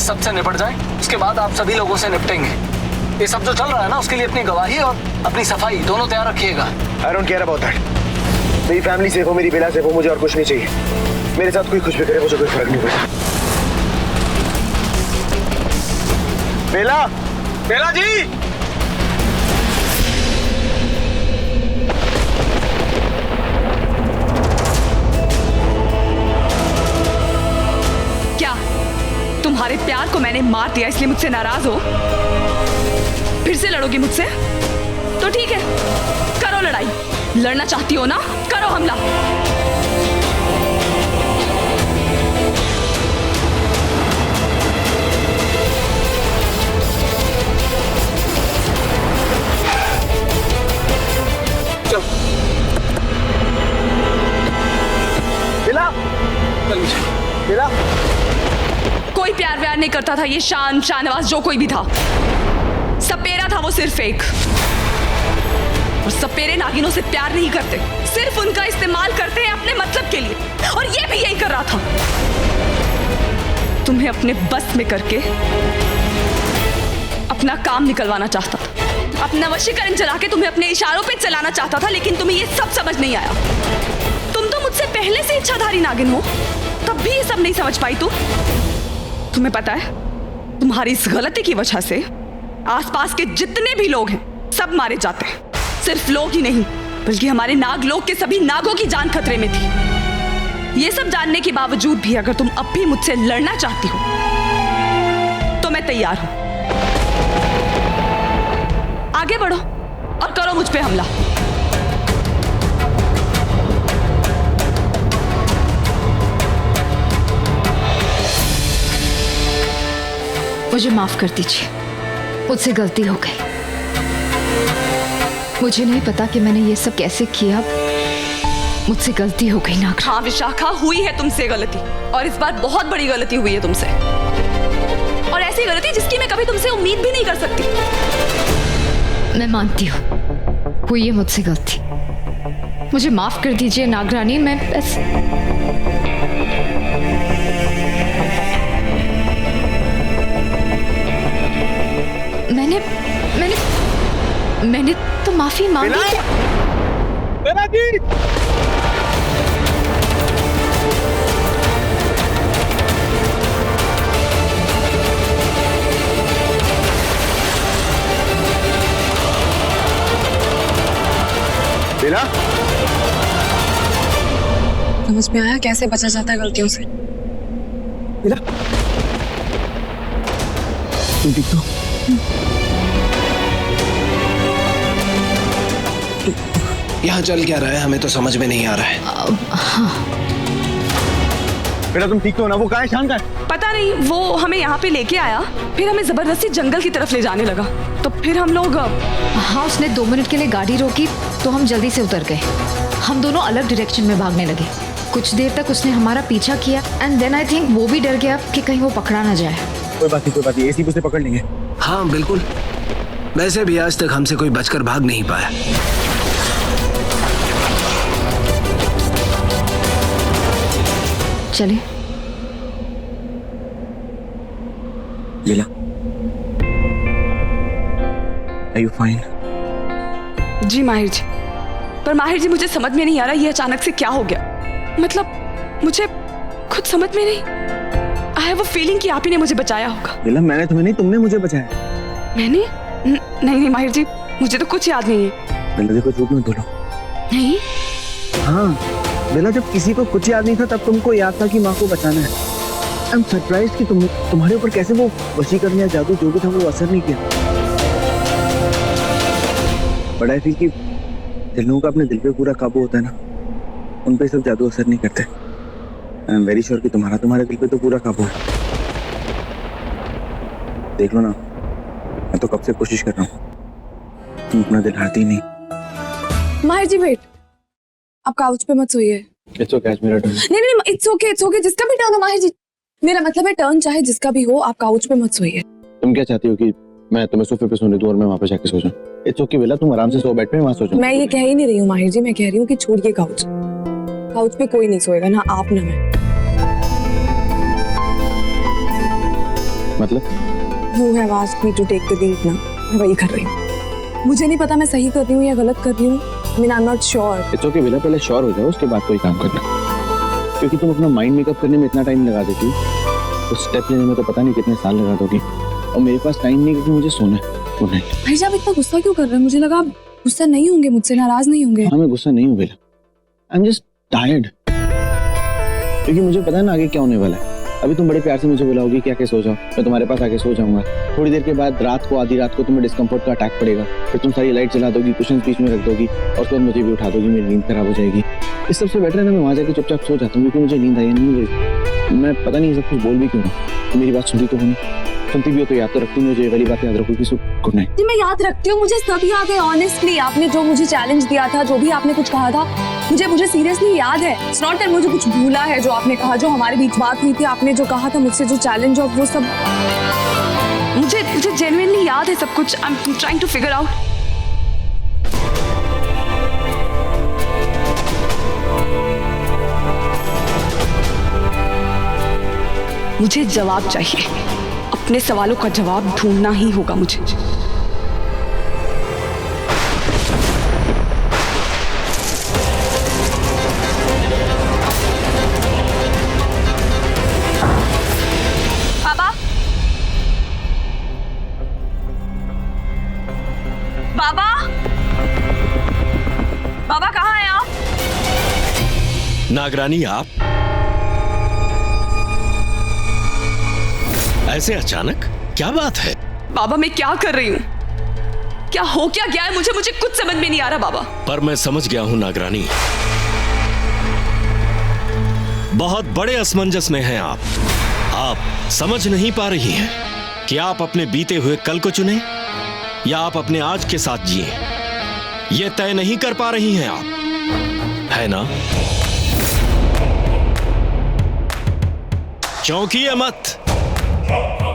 सबसे निपट जाएं, उसके बाद आप सभी लोगों से निपटेंगे। ये सब जो चल रहा है ना, उसके लिए अपनी गवाही और अपनी सफाई दोनों तैयार रखिएगा। I don't care about that. मेरी फैमिली सेफ हो, मेरी बेला सेफ हो, मुझे और कुछ नहीं चाहिए। मेरे साथ कोई कुछ भी करे, मुझे कोई फर्क नहीं पड़ता। बेला, बेला जी। क्या तुम्हारे प्यार को मैंने मार दिया इसलिए मुझसे नाराज हो? फिर से लड़ोगी मुझसे? तो ठीक है, करो लड़ाई। लड़ना चाहती हो ना, करो हमला। चलो बेला, बेला। कोई प्यार व्यार नहीं करता था ये शाहनवाज जो कोई भी था। सपेरा था वो, सिर्फ एक। और सपेरे नागिनों से प्यार नहीं करते, सिर्फ उनका इस्तेमाल करते हैं अपने मतलब के लिए। और ये भी यही कर रहा था, तुम्हें अपने बस में करके अपना काम निकलवाना चाहता था, अपना वशीकरण चला के तुम्हें अपने इशारों पे चलाना चाहता था। लेकिन तुम्हें ये सब समझ नहीं आया। तुम तो मुझसे पहले से इच्छाधारी नागिन हो, तब भी ये सब नहीं समझ पाई तुम। तुम्हें पता है, तुम्हारी इस गलती की वजह से आसपास के जितने भी लोग हैं सब मारे जाते हैं। सिर्फ लोग ही नहीं, बल्कि हमारे नाग लोग के सभी नागों की जान खतरे में थी। ये सब जानने के बावजूद भी अगर तुम अब भी मुझसे लड़ना चाहती हो तो मैं तैयार हूं। आगे बढ़ो और करो मुझ पे हमला। मुझे माफ कर दीजिए, मुझसे गलती हो गई। मुझे नहीं पता कि मैंने ये सब कैसे किया। मुझसे गलती हो गई नाग। हाँ विशाखा, हुई है तुमसे गलती, और इस बार बहुत बड़ी गलती हुई है तुमसे। और ऐसी गलती जिसकी मैं कभी तुमसे उम्मीद भी नहीं कर सकती। मैं मानती हूँ हुई है मुझसे गलती। मुझे माफ कर दीजिए नागरानी। मैं बस मैंने तो माफी मांगी। बेला जी। बेला, समझ में आया कैसे बचा जाता है गलतियों से? बेला, तुम ठीक तो? यहाँ चल क्या रहा है हमें तो समझ में नहीं आ रहा है। बेटा तुम ठीक तो हो ना? वो कहाँ है? शान कहाँ है? पता नहीं, वो हमें यहाँ पे लेके आया, फिर हमें जबरदस्ती जंगल की तरफ ले जाने लगा। तो फिर हम लोग हाँ, उसने 2 मिनट के लिए गाड़ी रोकी तो हम जल्दी से उतर गए। हम दोनों अलग डायरेक्शन में भागने लगे। कुछ देर तक उसने हमारा पीछा किया एंड देन आई थिंक वो भी डर गया कि कहीं वो पकड़ा ना जाए। कोई बात नहीं, एसी उसे पकड़ लेंगे। हाँ बिल्कुल, वैसे भी आज तक हमसे कोई बचकर भाग नहीं पाया। चले। बेला, Are you fine? जी माहिर जी, पर माहिर जी मुझे समझ में नहीं आ रहा ये अचानक से क्या हो गया। मतलब मुझे खुद समझ में नहीं। आई हैव अ फीलिंग कि आप ही ने मुझे बचाया होगा। बेला, मैंने तुम्हें नहीं, तुमने मुझे बचाया। मैंने? नहीं माहिर जी, मुझे तो कुछ याद नहीं है। बेला देखो, झूठ मत बोलो। नहीं? हाँ बेला, जब किसी को कुछ याद नहीं था तब तुमको याद था कि माँ को बचाना है। आई एम सरप्राइज्ड कि तुम्हारे ऊपर कैसे वो वशीकरण या जादू जो भी था वो असर नहीं किया। बट आई फील कि जिन लोगों का अपने दिल पे पूरा काबू होता है ना, उन पे सब जादू असर नहीं करते। आई एम वेरी श्योर कि तुम्हारे दिल पे तो पूरा काबू है। देख लो ना, मैं तो कब से कोशिश कर रहा हूँ, तुम अपना दिल हारती ही नहीं। माहिर जी वेट, आप काउच पे मत सोइए। इट्स ओके, मेरा टर्न। नहीं, इट्स ओके, जिसका भी टर्न हो माहिर जी। मेरा मतलब है टर्न चाहे जिसका भी हो, आप काउच पे मत सोइए। तुम क्या चाहती हो कि मैं तुम्हें सोफे पे सोने दूं और मैं वहां पे जाके सो जाऊं? इट्स ओके बेला, तुम आराम से सो, बेड पे वहां सो जाओ। मैं ये कह ही नहीं रही हूँ माहिर जी, मैं कह रही हूँ कि छोड़िए काउच पे कोई नहीं सोएगा, ना आप ना मैं। मतलब You have asked me to take the lead ना, मैं वही कर रही हूँ। मुझे नहीं पता मैं सही कर रही हूँ या गलत कर रही हूँ। I mean, I'm not sure. It's okay Bela, पहले श्योर हो जाओ उसके बाद कोई काम करना, क्योंकि तुम अपना माइंड मेकअप करने में इतना टाइम लगा देती हो, उस स्टेप लेने में तो पता नहीं कितने साल लगा दोगी, और मेरे पास टाइम नहीं क्योंकि मुझे सोना है। Good night. भाई साहब इतना गुस्सा क्यों कर रहे हैं? मुझे लगा आप गुस्सा नहीं होंगे मुझसे, नाराज नहीं होंगे। हाँ मैं गुस्सा नहीं हूँ बेला, आई एम जस्ट टायर्ड, क्योंकि मुझे पता है ना आगे क्या होने वाला है। अभी तुम बड़े प्यार से मुझे बुलाओगी कि आके सो जाओ, मैं तुम्हारे पास आके सो जाऊंगा। थोड़ी देर के बाद रात को, आधी रात को तुम्हें डिस्कम्फर्ट का अटैक पड़ेगा, फिर तुम सारी लाइट जला दोगी, कुशन बीच में रख दोगी, और उसके बाद मुझे भी उठा दोगी, मेरी नींद खराब हो जाएगी। इस सबसे बेटर है ना मैं वहाँ जाके चुपचाप सो जाता हूँ, क्योंकि मुझे नींद आई नहीं। मैं पता नहीं सब कुछ बोल भी क्यों ना, मेरी बात सुनती तो होनी, सुनती भी हो तो याद तो रखती, मुझे ये वाली बात याद रखोगी। So good night. जी मैं याद रखती हूँ, मुझे सब याद है। ऑनेस्टली आपने जो मुझे चैलेंज दिया था, जो भी आपने कुछ कहा था, मुझे सीरियसली याद है। इट्स नॉट दैट मुझे कुछ भूला है जो आपने कहा, जो हमारे बीच बात हुई थी, आपने जो कहा था मुझसे, जो चैलेंज और वो सब मुझे जेन्युइनली याद है सब कुछ। I am trying to figure out. मुझे जवाब चाहिए, अपने सवालों का जवाब ढूंढना ही होगा मुझे। बाबा, बाबा, बाबा कहाँ हैं आप? नागरानी आप ऐसे अचानक, क्या बात है? बाबा मैं क्या कर रही हूँ? क्या हो क्या गया है? मुझे कुछ समझ में नहीं आ रहा बाबा। पर मैं समझ गया हूं नागरानी, बहुत बड़े असमंजस में हैं आप। आप समझ नहीं पा रही हैं कि आप अपने बीते हुए कल को चुने या आप अपने आज के साथ जिए। ये तय नहीं कर पा रही हैं आप, है ना? चौंकिए मत,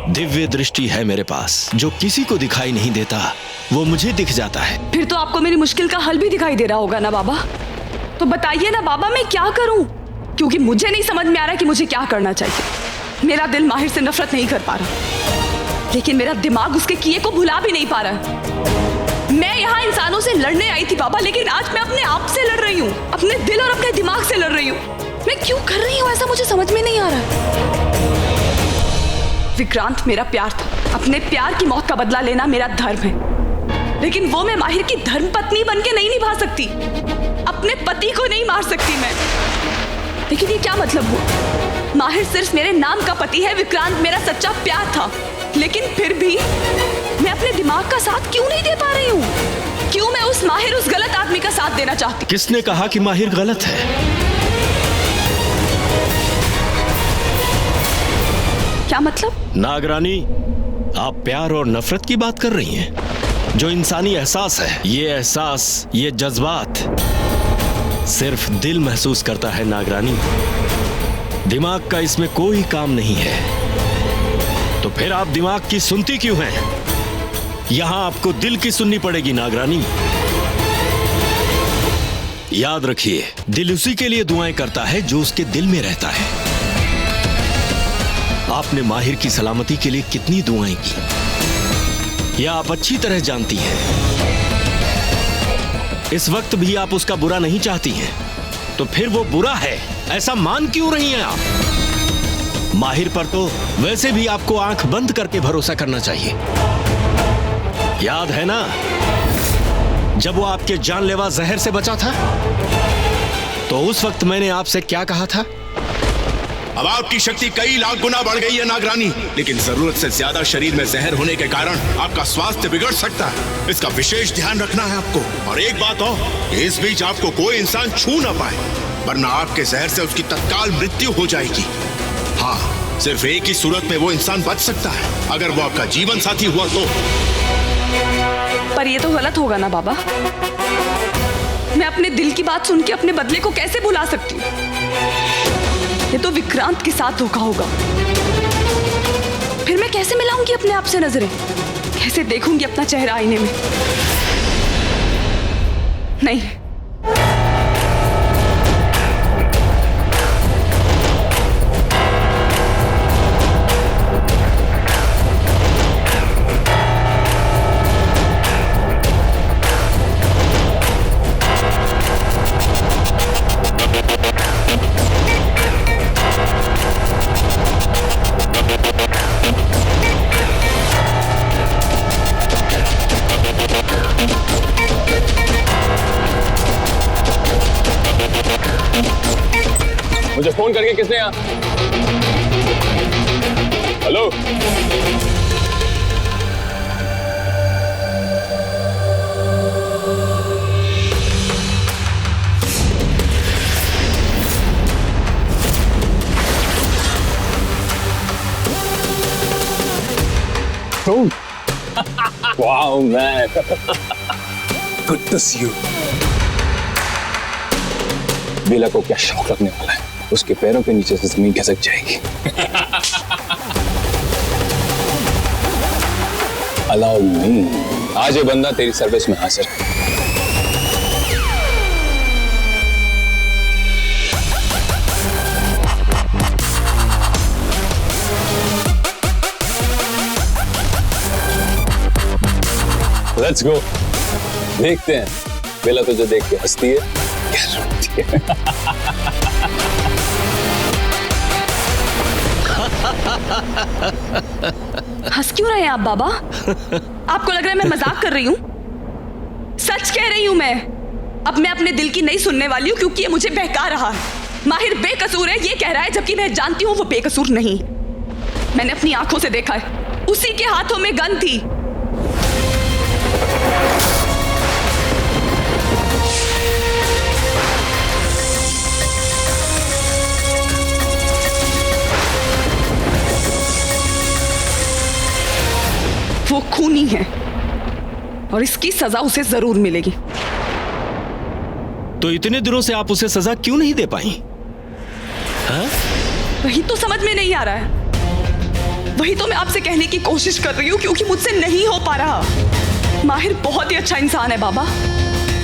दिव्य दृष्टि है मेरे पास, जो किसी को दिखाई नहीं देता वो मुझे दिख जाता है। फिर तो आपको मेरी मुश्किल का हल भी दिखाई दे रहा होगा ना बाबा? तो बताइए ना बाबा, मैं क्या करूं? क्योंकि मुझे नहीं समझ में आ रहा कि मुझे क्या करना चाहिए। मेरा दिल माहिर से नफरत नहीं कर पा रहा, लेकिन मेरा दिमाग उसके किए को भुला भी नहीं पा रहा। मैं यहाँ इंसानों से लड़ने आई थी बाबा, लेकिन आज मैं अपने आप से लड़ रही हूँ, अपने दिल और अपने दिमाग से लड़ रही हूँ। मैं क्यों कर रही हूँ ऐसा, मुझे समझ में नहीं आ रहा। विक्रांत मेरा प्यार था, अपने प्यार की मौत का बदला लेना मेरा धर्म है, लेकिन वो मैं माहिर की धर्म पत्नी बनके नहीं निभा सकती। अपने पति को नहीं मार सकती मैं। लेकिन ये क्या मतलब हुआ? माहिर सिर्फ मेरे नाम का पति है, विक्रांत मेरा सच्चा प्यार था, लेकिन फिर भी मैं अपने दिमाग का साथ क्यों नहीं दे पा रही हूँ? क्यों मैं उस माहिर, उस गलत आदमी का साथ देना चाहती? किसने कहा कि माहिर गलत है? क्या मतलब? नागरानी, आप प्यार और नफरत की बात कर रही हैं। जो इंसानी एहसास है, ये एहसास, ये जज्बात सिर्फ दिल महसूस करता है नागरानी, दिमाग का इसमें कोई काम नहीं है। तो फिर आप दिमाग की सुनती क्यों हैं? यहां आपको दिल की सुननी पड़ेगी नागरानी। याद रखिए, दिल उसी के लिए दुआएं करता है जो उसके दिल में रहता है। आपने माहिर की सलामती के लिए कितनी दुआएं की, यह आप अच्छी तरह जानती हैं। इस वक्त भी आप उसका बुरा नहीं चाहती हैं, तो फिर वो बुरा है ऐसा मान क्यों रही हैं आप? माहिर पर तो वैसे भी आपको आंख बंद करके भरोसा करना चाहिए। याद है ना, जब वो आपके जानलेवा जहर से बचा था, तो उस वक्त मैंने आपसे क्या कहा था? अब आपकी शक्ति कई लाख गुना बढ़ गई है नागरानी, लेकिन जरूरत से ज्यादा शरीर में जहर होने के कारण आपका स्वास्थ्य बिगड़ सकता है। इसका विशेष ध्यान रखना है आपको। और एक बात और, इस बीच आपको कोई इंसान छू ना पाए, वरना आपके जहर से उसकी तत्काल मृत्यु हो जाएगी। हाँ, सिर्फ एक ही सूरत में वो इंसान बच सकता है, अगर वो आपका जीवन साथी हुआ तो। पर ये तो गलत होगा ना बाबा? मैं अपने दिल की बात सुन के अपने बदले को कैसे भुला सकती हूँ? ये तो विक्रांत के साथ धोखा होगा। फिर मैं कैसे मिलाऊंगी अपने आप से नजरें? कैसे देखूंगी अपना चेहरा आईने में? नहीं, मुझे फोन करके किसने यहाँ? Hello, wow man, good to see you. Bela को क्या शौक लगने वाला है, उसके पैरों के नीचे से जमीन खिसक जाएगी। अलाउ मी, आज ये बंदा तेरी सर्विस में हाजिर है। लेट्स गो, देखते हैं बेला तुझे देख के हंसती है क्या रोती है। हंस क्यों रहे हैं आप बाबा? आपको लग रहा है मैं मजाक कर रही हूँ? सच कह रही हूँ मैं। अब मैं अपने दिल की नहीं सुनने वाली हूँ क्योंकि ये मुझे बहका रहा है। माहिर बेकसूर है ये कह रहा है, जबकि मैं जानती हूँ वो बेकसूर नहीं। मैंने अपनी आंखों से देखा है, उसी के हाथों में गन थी। वो खूनी है और इसकी सजा उसे जरूर मिलेगी। तो इतने दिनों से आप उसे सजा क्यों नहीं दे पाई? हाँ? वही तो समझ में नहीं आ रहा है। वही तो मैं आपसे कहने की कोशिश कर रही हूँ क्योंकि मुझसे नहीं हो पा रहा। माहिर बहुत ही अच्छा इंसान है बाबा,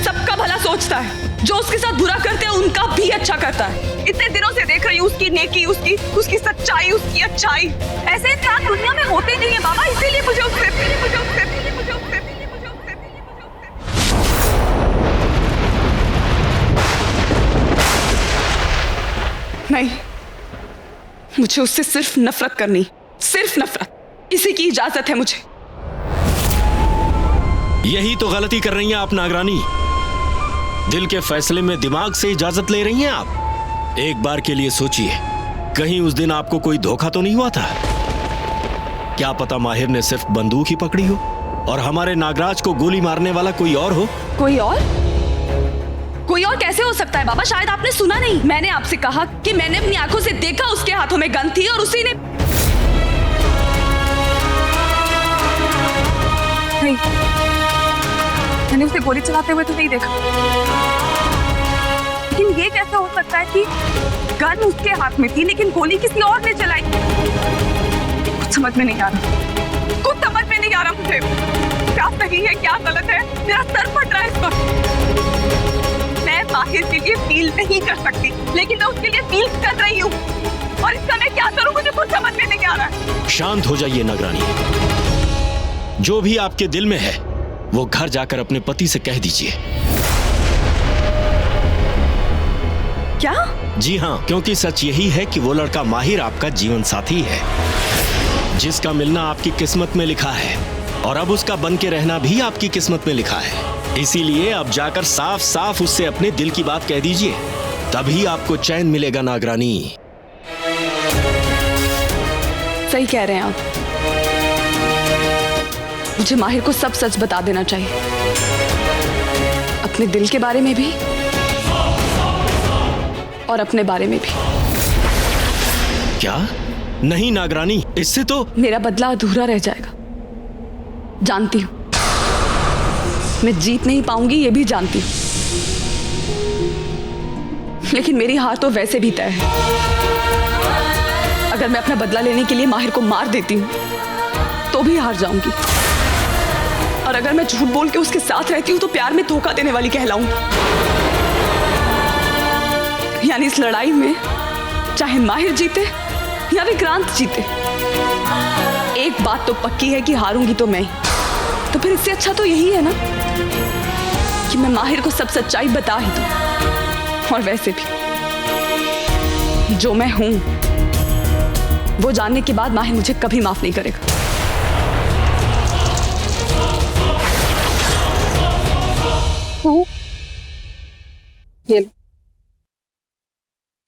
सबका भला सोचता है। जो उसके साथ बुरा करते हैं उनका भी अच्छा करता है। इतने दिनों से देख रही हूँ उसकी नेकी, उसकी सच्चाई, उसकी अच्छाई। ऐसे इंसान दुनिया में होते नहीं है बाबा, इसीलिए मुझे उससे नहीं, मुझे उससे सिर्फ नफरत करनी, सिर्फ नफरत। इसी की इजाजत है मुझे। यही तो गलती कर रही हैं आप नागरानी। दिल के फैसले में दिमाग से इजाजत ले रही हैं आप। एक बार के लिए सोचिए, कहीं उस दिन आपको कोई धोखा तो नहीं हुआ था? क्या पता माहिर ने सिर्फ बंदूक ही पकड़ी हो और हमारे नागराज को गोली मारने वाला कोई और हो। कोई और? कोई और कैसे हो सकता है बाबा? शायद आपने सुना नहीं, मैंने आपसे कहा कि मैंने अपनी आंखों से देखा उसके हाथों में गन थी और उसी ने। नहीं, मैंने उसे गोली चलाते हुए तो नहीं देखा। लेकिन ये कैसे हो सकता है कि गन उसके हाथ में थी लेकिन गोली किसी और ने चलाई? कुछ समझ में नहीं आ रहा, कुछ समझ में नहीं आ रहा मुझे। क्या सही है क्या गलत है, मेरा सर फट रहा है इस वक्त। मैं माहिर के लिए फील नहीं कर सकती, लेकिन मैं उसके लिए फील कर रही हूँ और इसका मैं क्या करूँ मुझे कुछ समझ में नहीं आ रहा है। शांत हो जाइए नागरानी, जो भी आपके दिल में है वो घर जाकर अपने पति से कह दीजिए। क्या? जी हाँ, क्योंकि सच यही है कि वो लड़का माहिर आपका जीवन साथी है, जिसका मिलना आपकी किस्मत में लिखा है और अब उसका बन के रहना भी आपकी किस्मत में लिखा है। इसीलिए अब जाकर साफ साफ उससे अपने दिल की बात कह दीजिए, तभी आपको चैन मिलेगा नागरानी। सही कह रहे हैं आप, मुझे माहिर को सब सच बता देना चाहिए, अपने दिल के बारे में भी और अपने बारे में भी। क्या? नहीं नागरानी, इससे तो मेरा बदला अधूरा रह जाएगा। जानती हूं मैं जीत नहीं पाऊंगी, ये भी जानती हूं, लेकिन मेरी हार तो वैसे भी तय है। अगर मैं अपना बदला लेने के लिए माहिर को मार देती हूं तो भी हार जाऊंगी, और अगर मैं झूठ बोल के उसके साथ रहती हूं तो प्यार में धोखा देने वाली कहलाऊंगी। यानी इस लड़ाई में चाहे माहिर जीते या विक्रांत जीते, एक बात तो पक्की है कि हारूंगी तो मैं ही। तो फिर इससे अच्छा तो यही है ना कि मैं माहिर को सब सच्चाई बता ही दूं। और वैसे भी जो मैं हूं वो जानने के बाद माहिर मुझे कभी माफ नहीं करेगा।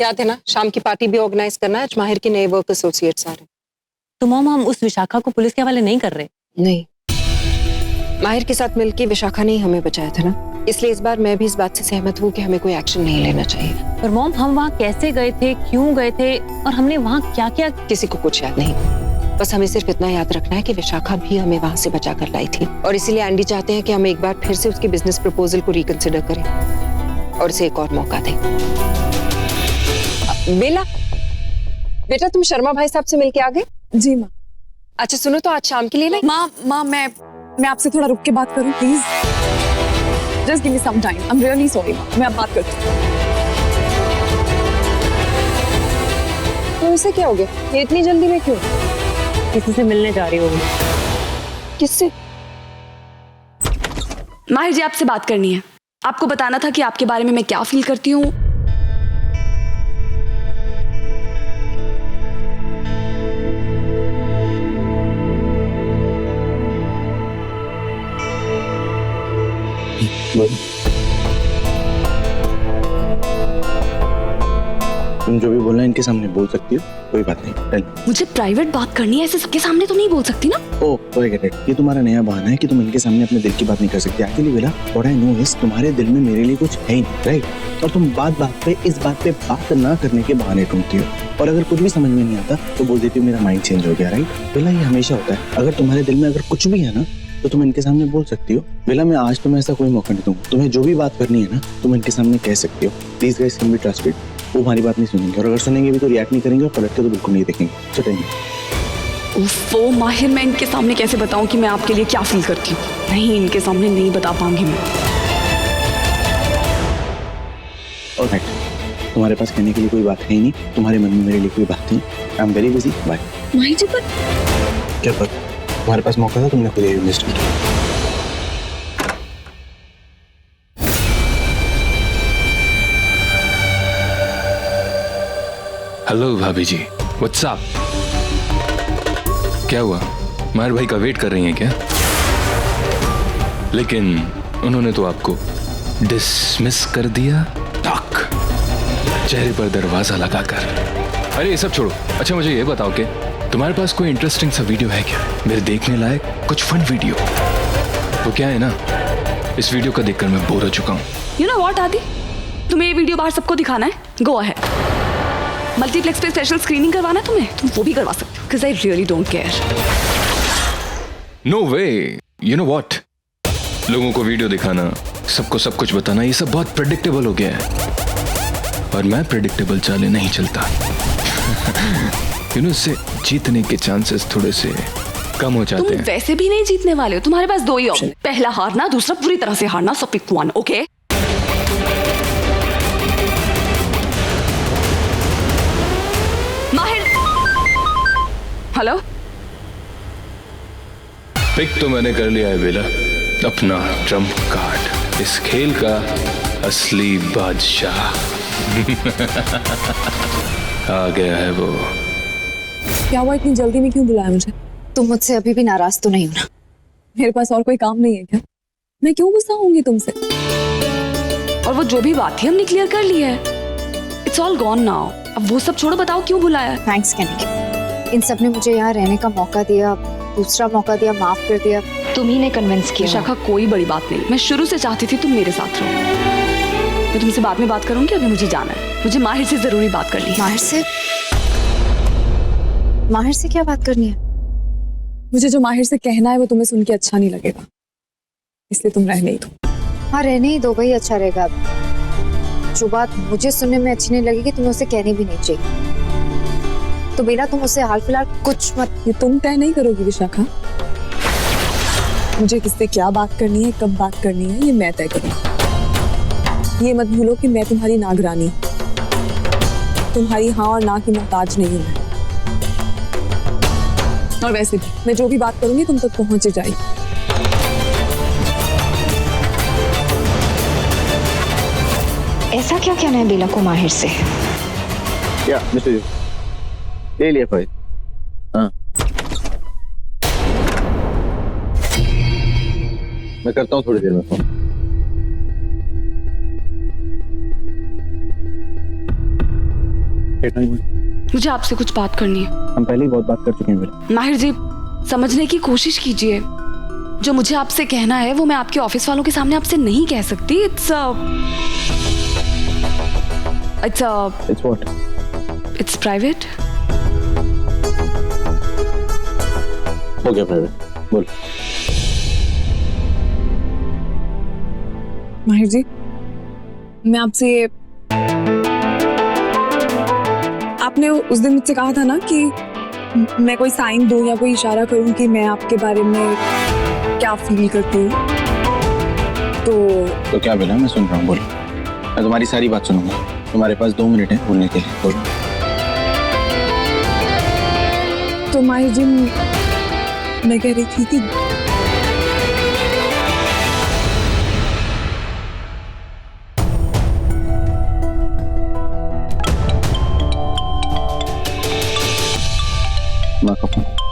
ये याद है ना, शाम की पार्टी भी ऑर्गेनाइज करना है। आज माहिर के नए वर्क एसोसिएट्स आ रहे हैं। तो मॉम हम उस विशाखा को पुलिस के हवाले नहीं कर रहे। नहीं, माहिर के साथ मिलकर विशाखा ने ही हमें बचाया था ना, इसलिए इस बार मैं भी इस बात से सहमत हूँ कि हमें कोई एक्शन नहीं लेना चाहिए। पर मॉम हम वहाँ कैसे गए थे, क्यों गए थे और हमने वहाँ क्या क्या? किसी को कुछ याद नहीं, बस हमें सिर्फ इतना याद रखना है कि विशाखा भी हमें वहां से बचा कर लाई थी, और इसीलिए एंडी चाहते हैं कि हम एक बार फिर से उसके बिजनेस प्रपोजल को रिकंसिडर करें और इसे एक और मौका दें। बेला, बेटा तुम शर्मा भाई साहब से मिलके आ गए? जी माँ। अच्छा सुनो, तो आज शाम के लिए नहीं? माँ मैं आपसे थोड़ा रुक के बात करूँ please? Just give me some time, I am really sorry माँ, मैं अब बात करती हूँ। तो उसे क्या हो गया, ये इतनी जल्दी में क्यों? किसी से मिलने जा रही होगी। किससे? माहिर जी आपसे बात करनी है। आपको बताना था कि आपके बारे में मैं क्या फील करती हूँ। तुम जो भी बोलना इनके सामने बोल सकती हो, कोई बात नहीं। टेल। मुझे प्राइवेट बात करनी है, ऐसे सबके सामने तो नहीं बोल सकती ना। ओह, आई गेट इट। ये तुम्हारा नया बहाना है कि तुम इनके सामने अपने दिल की बात नहीं कर सकती। Actually Bela, what I know is तुम्हारे दिल में मेरे लिए कुछ है ही नहीं, राइट? और तुम बात पे इस बात पे बात ना करने के बहाने ढूंढती हो, और अगर कुछ भी समझ में नहीं आता तो बोल देती हो मेरा माइंड चेंज हो गया, राइट? बेला, ये हमेशा होता है। अगर तुम्हारे दिल में अगर कुछ भी है ना तो तुम इनके सामने बोल सकती हो। बेला, मैं आज तुम्हें ऐसा कोई मौका नहीं दूंगा। तुम्हें जो भी बात करनी है ना तुम इनके सामने कह सकती हो। Please guys, can be trusted. वो हमारी बात नहीं सुनेंगे, और अगर सुनेंगे भी तो रिएक्ट नहीं करेंगे, और पलट के तो बिल्कुल नहीं देखेंगे। चलेंगे। उफ़ो माहिर, मैं इनके सामने कैसे बताऊं कि मैं आपके लिए क्या फील करती हूँ? नहीं, इनके सामने नहीं बता पाऊंगी मैं। ऑलराइट, तुम्हारे पास कहने के लिए कोई बात है ही नहीं, तुम्हारे मन में मेरे लिए कोई बात नहीं। I am very busy, bye. Mahir ji पर क्या पर? तुम्हारे पास मौका था, तुमने खुद ही मिस किया। हेलो भाभी जी, व्हाट्स अप? क्या हुआ, माहिर भाई का वेट कर रही हैं क्या? लेकिन उन्होंने तो आपको डिसमिस कर दिया, टॉक चेहरे पर दरवाजा लगाकर। अरे ये सब छोड़ो। अच्छा मुझे ये बताओ कि तुम्हारे पास कोई इंटरेस्टिंग सा वीडियो है क्या, मेरे देखने लायक कुछ फन वीडियो? तो क्या है ना, इस वीडियो का देखकर मैं बोर हो चुका हूँ। यू नो व्हाट आदि, तुम्हें ये वीडियो बाहर सबको दिखाना है, गो अहेड। मल्टीप्लेक्स पे स्पेशल स्क्रीनिंग करवाना है तुम्हें, तुम वो भी करवा सकते हो, because I really don't care. No way, you know what, लोगों को वीडियो दिखाना, सबको सब कुछ बताना, ये सब बहुत प्रेडिक्टेबल हो गया है, और मैं प्रेडिक्टेबल चाले नहीं चलता। इससे जीतने के चांसेस थोड़े से कम हो जाते हैं। तुम वैसे भी नहीं जीतने वाले हो, तुम्हारे पास दो ही ऑप्शन, पहला हारना, दूसरा पूरी तरह से हारना, सो पिक वन, ओके? माहिर, हेलो? पिक तो मैंने कर लिया है बेला, अपना ट्रम्प कार्ड, इस खेल का असली बादशाह आ गया है वो। क्या हुआ, इतनी जल्दी में क्यों बुलाया मुझे? तुम मुझसे अभी भी नाराज तो नहीं हो ना? मेरे पास और कोई काम नहीं है क्या? मैं क्यों गुस्सा होंगी तुमसे? और वो जो भी बात थी हमने क्लियर कर ली है, इट्स ऑल गॉन नाउ। अब वो सब छोड़ो, बताओ क्यों बुलाया? थैंक्स कहने के। इन सब ने मुझे यहाँ रहने का मौका दिया, दूसरा मौका दिया, माफ कर दिया, तुम ही ने कन्विंस किया। विशाखा, कोई बड़ी बात नहीं, मैं शुरू से चाहती थी तुम मेरे साथ रहो। मैं तुमसे बाद में बात करूंगी, अभी मुझे जाना है, मुझे माहिर से जरूरी बात करनी है। माहिर से? माहिर से क्या बात करनी है? मुझे जो माहिर से कहना है वो तुम्हें सुन के अच्छा नहीं लगेगा, इसलिए तुम रहने ही दो। हाँ, रहने ही दो, वही अच्छा रहेगा। जो बात मुझे सुनने में अच्छी नहीं लगेगी तुम्हें उसे कहनी भी नहीं चाहिए। तो बेला, तुम उससे हाल फिलहाल कुछ मत। ये तुम तय नहीं करोगी विशाखा, मुझे किससे क्या बात करनी है, कब बात करनी है, ये मैं तय करूंगी। ये मत भूलो कि मैं तुम्हारी नागरानी, तुम्हारी हाँ और ना की मोहताज नहीं हूं मैं। और वैसे भी मैं जो भी बात करूंगी तुम तक पहुंच जाएगी। ऐसा क्या कहना है बेला को माहिर से? क्या मिस्टर जी, ले लिया फाइल? हाँ, मैं करता हूँ थोड़ी देर में फोन। मुझे आपसे कुछ बात करनी है। हम पहले ही बहुत बात कर चुके हैं बेटा। माहिर जी, समझने की कोशिश कीजिए। जो मुझे आपसे कहना है वो मैं आपके ऑफिस वालों के सामने आपसे नहीं कह सकती। It's what? It's private. हो गया प्राइवेट, बोल। माहिर जी, मैं आपसे, आपने उस दिन मुझसे कहा था ना कि मैं कोई साइन दूं या कोई इशारा करूं कि मैं आपके बारे में क्या फील करती हूँ। तो क्या बोला? मैं सुन रहा हूँ, बोल। मैं तुम्हारी सारी बात सुनूंगा। तुम्हारे पास 2 मिनट है बोलने के लिए, बोल। तो माहिर जी, मैं कह रही थी कि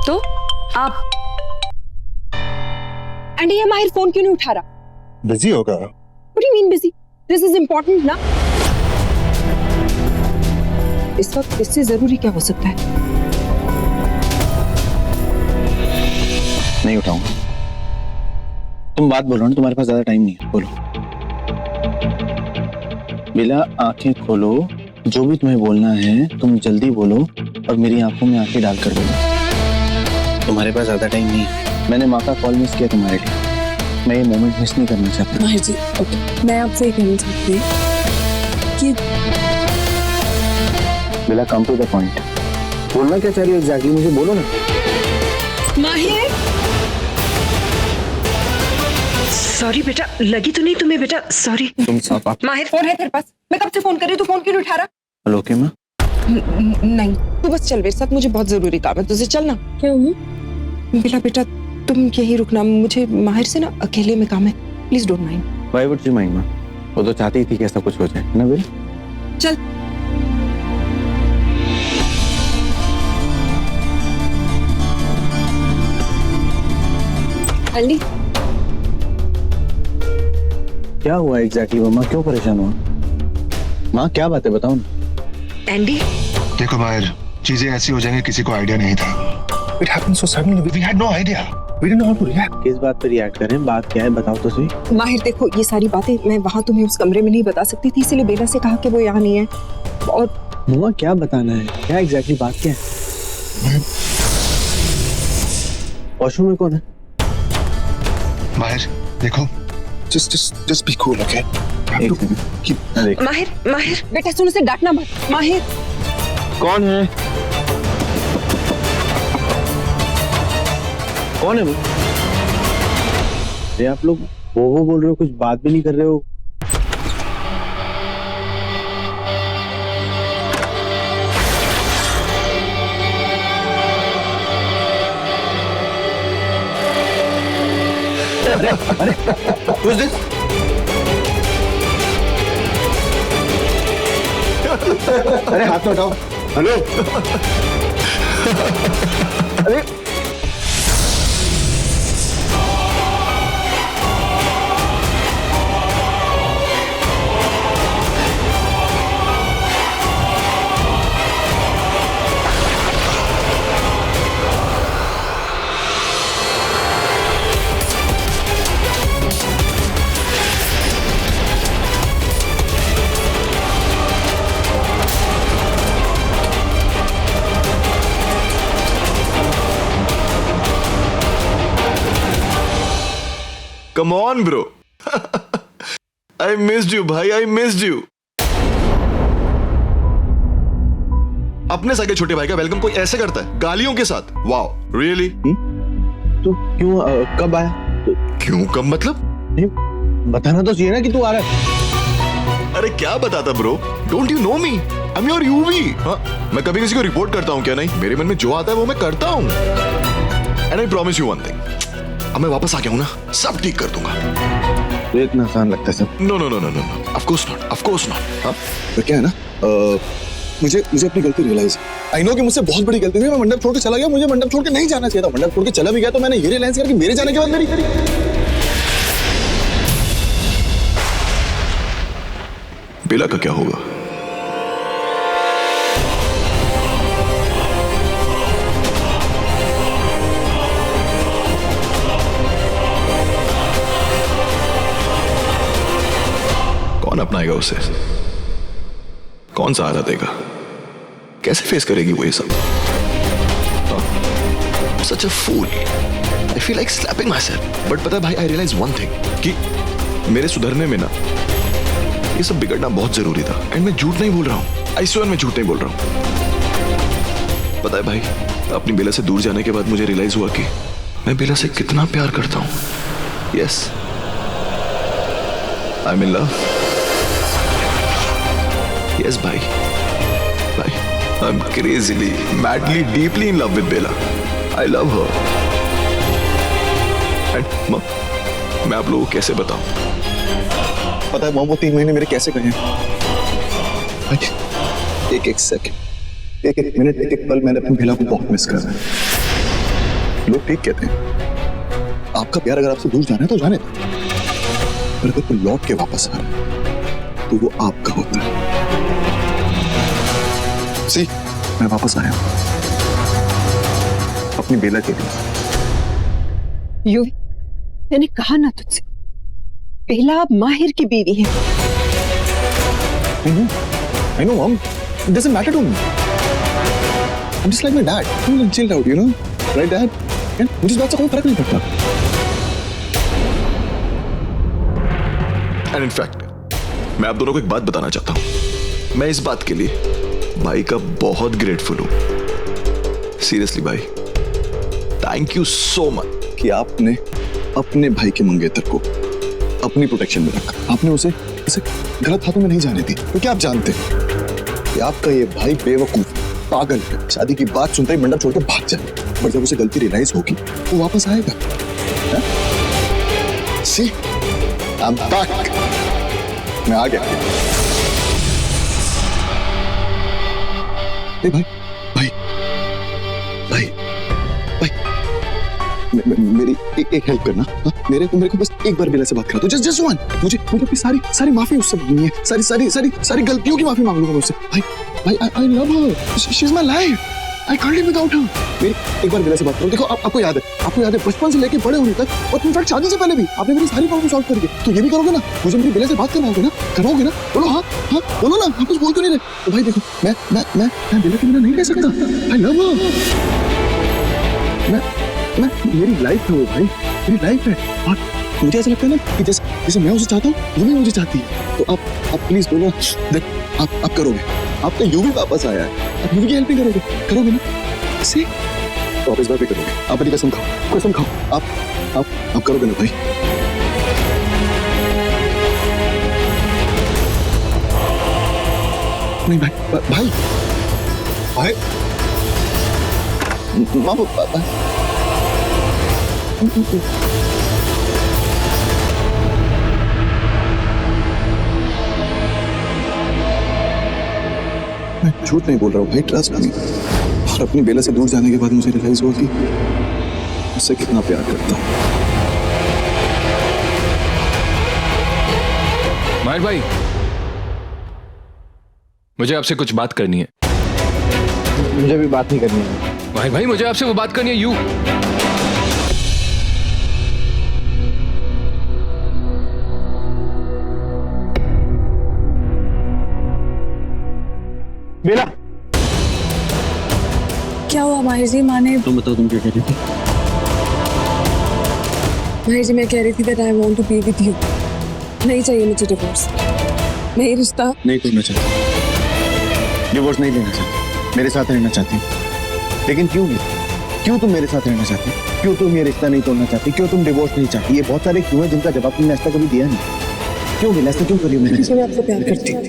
तो आप एंडी, ये माहिर फोन क्यों नहीं उठा रहा? बिजी होगा। What do you mean busy? This is important ना? इस वक्त इससे जरूरी क्या हो सकता है? नहीं उठाऊंगा। तुम बात बोलो ना, तुम्हारे पास ज्यादा टाइम नहीं है, बोलो। बिला, आंखें खोलो। जो भी तुम्हें बोलना है तुम जल्दी बोलो और मेरी आंखों में आंखें डालकर बोलो। तुम्हारे पास ज्यादा टाइम नहीं है। मैंने माँ का कॉल मिस किया तुम्हारे लिए। मैं ये मोमेंट मिस नहीं करना चाहता। माहिर जी, मैं आपसे ये कहना चाहती हूँ कि बिला, कम टू द पॉइंट। बोलना क्या चाह रही हो एग्जैक्टली, मुझे बोलो ना। माहिर, सॉरी बेटा, लगी तो नहीं तुम्हें बेटा, सॉरी। तुम साफ आप। माहिर, फोन है तेरे पास? मैं कब से फोन कर रही हूँ, तू फोन क्यों नहीं उठा रहा? हेलो के माँ? नहीं, तू बस चल मेरे साथ, मुझे बहुत जरूरी काम है तुझे। चलना। क्या हुआ? बिला बेटा, तुम यही रुकना, मुझे माहिर से ना अकेले में काम है। Please don't mind. Why would you mind माँ? वो तो चाहती थी कि ऐसा कुछ हो जाए, है ना बिल? चल। एंडी, क्या हुआ एग्जैक्टली मम्मा? क्यों परेशान हुआ? माँ क्या बात है, बताओ ना। एंडी, देखो माहिर, चीजें ऐसी हो जाएंगी किसी को आइडिया नहीं था। It happened so suddenly. We had no idea. We didn't know how to react. किस बात पे रिएक्ट करें? बात क्या है, बताओ तो सही। माहिर देखो, ये सारी बातें मैं वहां तुम्हें उस कमरे में नहीं बता सकती थी, इसलिए बेला से कहा कि वो यहाँ नहीं है। और मम्मा क्या बताना है? क्या एग्जैक्टली बात क्या है? वॉशरूम में कौन है? माहिर देखो, just be cool, okay? माहिर बेटा सुन, उसे डांटना मत। माहिर, कौन है? कौन है वो? ये आप लोग वो बोल रहे हो, कुछ बात भी नहीं कर रहे हो। अरे कुछ दिन अरे हाथ में उठाओ। हेलो। अरे Come on, bro. I missed you, भाई. I missed you. अपने सगे छोटे भाई का वेलकम कोई ऐसे करता है, गालियों के साथ? Wow, really? तू क्यों कब आया? क्यों कब मतलब? नहीं, बताना तो चाहिए ना कि तू आ रहा है। अरे क्या बताता bro? Don't you know me? I am your UV. हाँ, मैं कभी किसी को रिपोर्ट करता हूँ क्या? नहीं, मेरे मन में जो आता है वो मैं करता हूँ। And I promise you one thing, अब मैं वापस आ गया हूँ ना, सब ठीक कर दूंगा। तो इतना आसान लगता है सब? No no no no no, of course not, of course not. हाँ, तो क्या है ना, मुझे अपनी गलती रियलाइज। आई नो कि मुझसे बहुत बड़ी गलती हुई, मैं मंडप छोड़ के चला गया। मुझे मंडप छोड़ के नहीं जाना चाहिए था। मंडप छोड़ के चला भी गया तो मैंने ये रियलाइज किया कि मेरे जाने के बाद मेरी बेला का क्या होगा? अपनाएगा उसे? कौन सहारा देगा? कैसे फेस करेगी वो ये सब? Such a fool. I feel like slapping myself. But पता है भाई, I realize one thing कि मेरे सुधरने में ना ये सब बिगड़ना बहुत जरूरी था. एंड मैं झूठ नहीं बोल रहा हूँ. I swear मैं झूठ नहीं बोल रहा हूँ. पता है भाई, अपनी बेला से दूर जाने के बाद मुझे रियलाइज हुआ कि मैं बेला से कितना प्यार करता हूँ. Yes, I'm in love. Yes भाई, I'm crazily, madly, deeply in love with Bella. I love her. And मम, मैं आप लोगों को कैसे बताऊं? पता है मम, वो 3 महीने मेरे कैसे गए हैं? एक एक सेकंड, एक एक मिनट, एक एक पल मैंने अपनी बेला को बहुत मिस कर रहा है. लोग ठीक कहते हैं, आपका प्यार अगर आपसे दूर जाना है तो जाने दो, पर अगर कोई लौट के वापस आ रहा है तो वो आपका होता है. सी, मैं वापस आया हूं अपनी बेला के लिए. यू, मैंने कहा ना तुझसे, बेला अब माहिर की बीवी है. I know mom, it doesn't matter to me. I'm just like my dad, cool and chilled out, you know, right dad? And मुझे इस बात से कोई फर्क नहीं पड़ता. And in fact, मैं आप दोनों को एक बात बताना चाहता हूं. मैं इस बात के लिए भाई का बहुत ग्रेटफुल हूं. सीरियसली भाई, थैंक यू सो मच कि आपने अपने भाई के मंगेतर को अपनी प्रोटेक्शन में रखा. आपने उसे गलत हाथों में नहीं जाने दी, क्योंकि आप जानते हैं कि आपका ये भाई बेवकूफ, पागल है. शादी की बात सुनते ही मंडप छोड़ के भाग जाए, पर जब उसे गलती रियलाइज होगी वो वापस आएगा. सी, I'm back. मैं आ गया. भाई भाई भाई भाई, मेरी एक हेल्प करना. मेरे को बस एक बार बेला से बात करा दो. Just one. मुझे अपनी सारी माफी उससे मांगनी है. सारी गलतियों की माफी मांग लूंगा मैं उससे. भाई I love her. She is my life. I can't live without her. मेरी एक बार बेला से बात करो. देखो आपको याद है बचपन से लेके बड़े होने तक, और इनफैक्ट शादी से पहले भी आपने मेरी सारी प्रॉब्लम सॉल्व करी है. तो ये भी करोगे ना? मुझे मेरी बेला से बात करवाओगे ना? बोलो हाँ बोलो ना. आप कुछ बोल क्यों नहीं रहे? तो भाई देखो, मैं बेला के बिना नहीं रह सकता. I love her. मैं मेरी लाइफ है वो भाई, मेरी लाइफ है. और मुझे ऐसा लगता है ना कि जैसे मैं उसे चाहता हूँ वो भी मुझे चाहती है. तो आप प्लीज बोलो. देख, आप करोगे. आपका यू भी वापस आया है, आप यू की हेल्प नहीं करोगे ना? सी, तो आप इस बार भी करोगे. आप अपनी कसम खाओ. आप करोगे ना भाई? नहीं भाई मैं झूठ नहीं बोल रहा हूँ भाई, ट्रस्ट मी. और अपनी बेला से दूर जाने के बाद मुझे रियलाइज हुआ कि उससे कितना प्यार करता हूँ. माहिर भाई, मुझे आपसे कुछ बात करनी है. मुझे भी बात नहीं करनी है. माहिर भाई, मुझे आपसे वो बात करनी है. यू बेला, क्या हुआ माहिर जी? माने, तुम बताओ, तुम क्या कह रही थी? माहिर जी, मैं कह रही थी that I want to be with you. नहीं चाहिए मुझे डिवोर्स. मैं ये रिश्ता नहीं तोड़ना चाहती, डिवोर्स नहीं लेना चाहती, मेरे साथ रहना चाहती हूँ. लेकिन क्यों नहीं? क्यों तुम मेरे साथ रहना चाहती? क्यों तुम ये रिश्ता नहीं तोड़ना चाहती? क्यों तुम डिवोर्स नहीं चाहती? ये बहुत सारे क्यों है जिनका जवाब तुमने ऐसा कभी दिया नहीं. क्यों मिला? ऐसा क्यों करी? मैं आपको प्यार करती हूँ.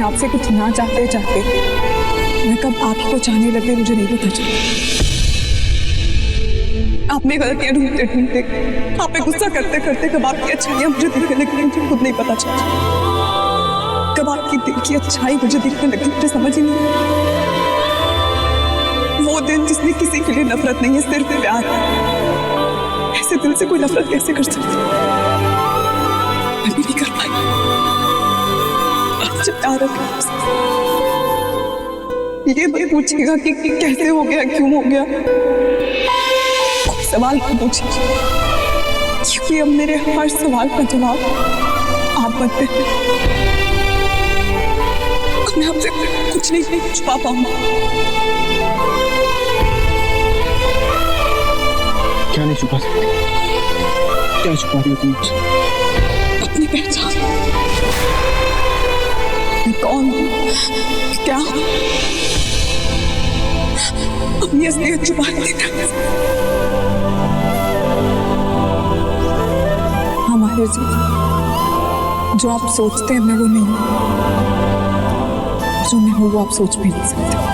आपसे कुछ ना चाहते चाहते मैं कब आप को चाहने लग गई मुझे नहीं पता चला। आपने गलतियां ढूंढते ढूंढते, आप पे गुस्सा करते करते कब आपकी अच्छाइयां मुझे दिखने लगी मुझे खुद नहीं पता चला। कब आपकी दिल की अच्छाई मुझे दिखने लगी मुझे समझ ही नहीं। वो दिन जिसमें किसी के लिए नफरत नहीं है, सिर्फ प्यार। ऐसे दिल से कोई नफरत कैसे कर सकती? मैं भी नहीं कर पाई। आप जब प्यार ये मत पूछिएगा कि कैसे हो गया, क्यों हो गया। कोई सवाल मत पूछिए, क्योंकि अब मेरे हर सवाल का जवाब आप बनते हैं। मैं आपसे कुछ नहीं छुपा पाऊंगा। क्या नहीं छुपा सकती? क्या छुपा रही हो तुम मुझसे? अपनी पहचान, मैं कौन हूँ, क्या हूँ, अपनी असलियत छुपा देता। हमारे जो आप सोचते हैं मैं वो नहीं हूँ, जो मैं हूँ वो आप सोच भी नहीं सकते।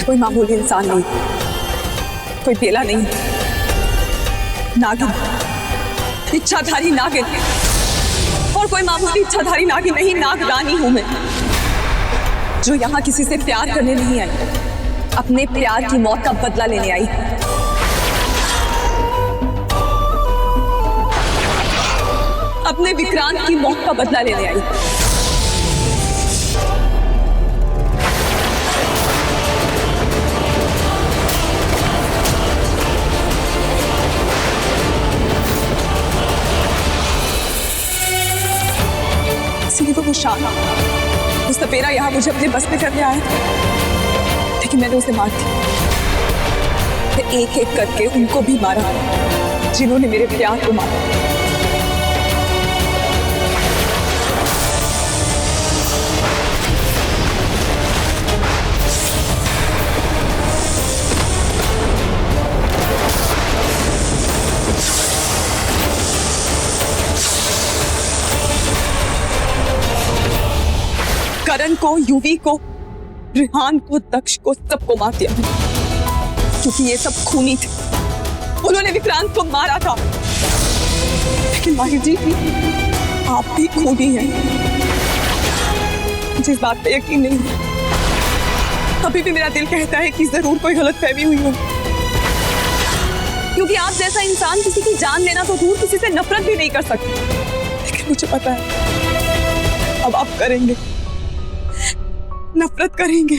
कोई मामूली इंसान नहीं, कोई पेला नहीं, नागिन, इच्छाधारी नागिन। और कोई मामूली इच्छाधारी नागिन नहीं, नागरानी हूं मैं, जो यहां किसी से प्यार करने नहीं आई, अपने प्यार की मौत का बदला लेने आई। अपने विक्रांत की मौत का बदला लेने आई। तो वो शाम वो सपेरा यहाँ मुझे अपने बस में करने आया, लेकिन मैंने उसे मार दिया। एक एक करके उनको भी मारा जिन्होंने मेरे प्यार को मारा। करण को, युवी को, रिहान को, दक्ष को, सबको मार दिया, क्योंकि ये सब खूनी थे। उन्होंने विक्रांत को मारा था। लेकिन माहिर जी, आप भी खूनी हैं, मुझे इस बात पे यकीन नहीं है। अभी भी मेरा दिल कहता है कि जरूर कोई गलतफहमी हुई हो, क्योंकि आप जैसा इंसान किसी की जान लेना तो दूर, किसी से नफरत भी नहीं कर सकता। लेकिन मुझे पता है अब आप करेंगे, नफरत करेंगे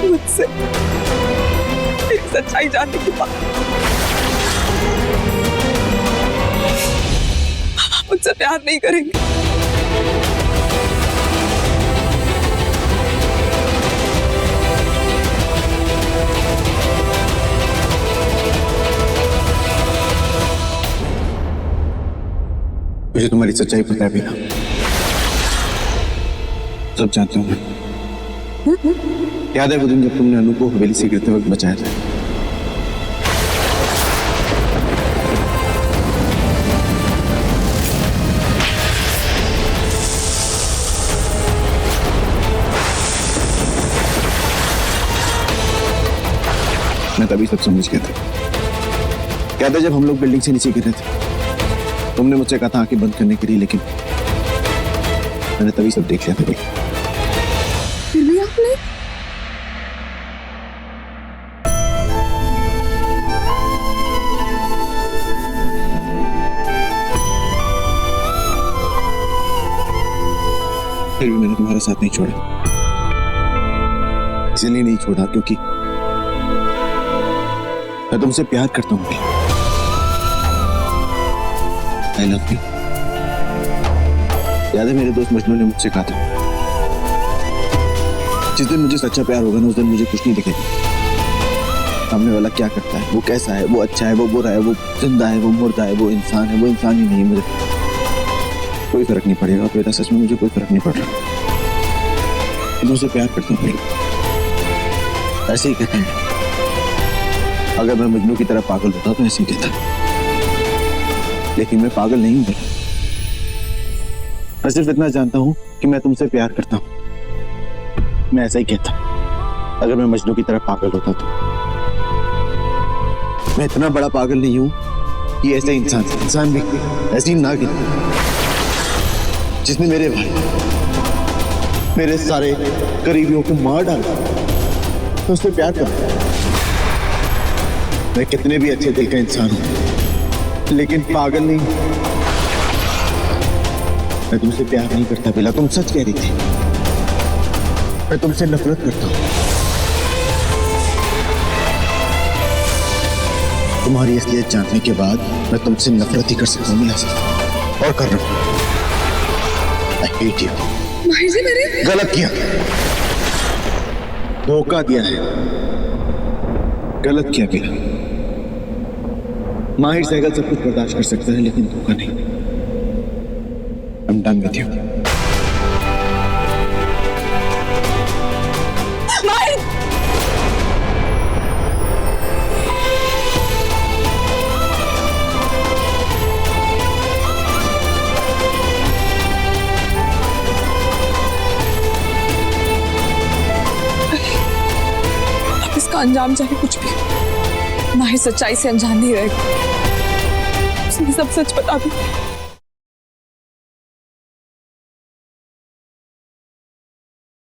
मुझसे, एक सच्चाई जानने के बाद। आप मुझसे प्यार नहीं करेंगे। मुझे तुम्हारी सच्चाई पता है बेटा, सब जानता हूँ मैं। याद है वो दिन जब तुमने अनु को हवेली से गिरते वक्त बचाया था? मैं तभी सब समझ गया था। याद है जब हम लोग बिल्डिंग से नीचे गिर रहे थे, तुमने मुझसे कहा था आंखें बंद करने के लिए, लेकिन मैंने तभी सब देख लिया था भाई। फिर भी आपने फिर भी मैंने तुम्हारा साथ नहीं छोड़ा, इसलिए नहीं छोड़ा क्योंकि मैं तुमसे प्यार करता हूँ। I love you. याद है मेरे दोस्त मजनू ने मुझसे कहा था, जिस दिन मुझे सच्चा प्यार होगा ना उस दिन मुझे कुछ नहीं दिखेगा। सामने वाला क्या करता है, वो कैसा है, वो अच्छा है, वो बुरा है, वो जिंदा है, वो मुर्दा है, वो इंसान है, वो इंसान ही नहीं है, मुझे कोई फर्क नहीं पड़ेगा। बेटा सच में मुझे कोई फर्क नहीं पड़ रहा। मैं तुमसे प्यार करता हूँ। ऐसे ही कहते हैं, अगर मैं मजनू की तरह पागल होता तो ऐसे ही कहता, लेकिन मैं पागल नहीं हूं। मैं सिर्फ इतना जानता हूं कि मैं तुमसे प्यार करता हूं। मैं ऐसा ही कहता अगर मैं मजनू की तरह पागल होता तो। मैं इतना बड़ा पागल नहीं हूं कि ऐसे इंसान भी ऐसी नागिन जिसने मेरे भाई, मेरे सारे करीबियों को मार डाला, तो उससे प्यार करता। मैं कितने भी अच्छे दिल का इंसान हूं, लेकिन पागल नहीं। मैं तुमसे प्यार नहीं करता बेला, तुम सच कह रही थी। मैं तुमसे नफरत करता हूं। तुम्हारी असलियत जानने के बाद मैं तुमसे नफरत ही कर सकता हूं मिला से, और कर रहा हूं। I hate you। माहिर जी मेरे गलत किया, धोखा दिया है, गलत किया बेला। माहिर सहगल सब कुछ बर्दाश्त कर सकता है लेकिन धोखा नहीं। I'm done with you। माहिर अब इसका अंजाम चाहे कुछ भी, माहिर सच्चाई से अनजान नहीं रहेगा। उसने सब सच बता दी।